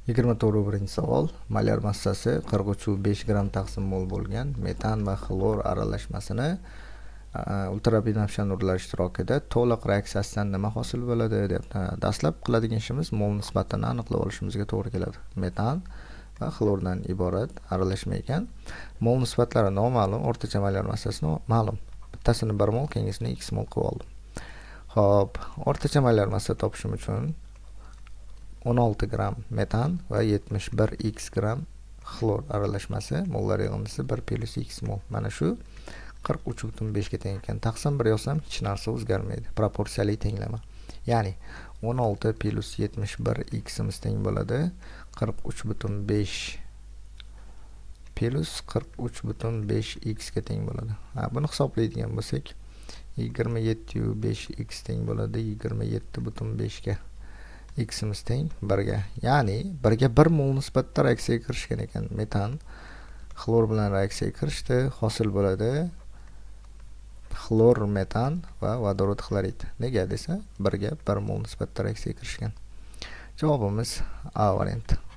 24-birinchi savol. Molyar massasi 43,5 gram taqsim mol bo'lgan metan va xlor aralashmasini ultrabinafsha nurlar ishtirokida to'liq reaksiyasidan nima hosil bo'ladi deb. Dastlab qiladigan ishimiz mol nisbatini aniqlab olishimizga to'g'ri keladi. Metan va xlordan iborat aralashma ekan. Mol nisbatlari noma'lum, o'rtacha molyar massasi ma'lum. Bittasini 1 mol, keyingisini x mol qilib oldim. Xo'p, o'rtacha molyar massa topishim uchun 16 gram metan va 71 x gram xlor aralashmasi mollar yig'indisi 1 plus x mol. Mana shu 43,5 ga teng ekan. Taqsim 1 yozsam hech narsa o'zgarmaydi. Proporsiyali tenglama. Ya'ni 16 plus 71 x imiz teng bo'ladi 43,5 plus 43,5 x ga teng bo'ladi. Buni hisoblaydigan bo'lsak 27,5 x teng bo'ladi 27,5 ga. X imiz teng 1 ga. Ya'ni 1 ga 1 mol nisbatda reaksiyaga kirishgan ekan. Metan xlor bilan reaksiyaga kirishdi. Hosil bo'ladi xlor metan va vodorod xlorid. Nega desa 1 ga 1 mol nisbatda reaksiyaga kirishgan. Javobimiz A varianti.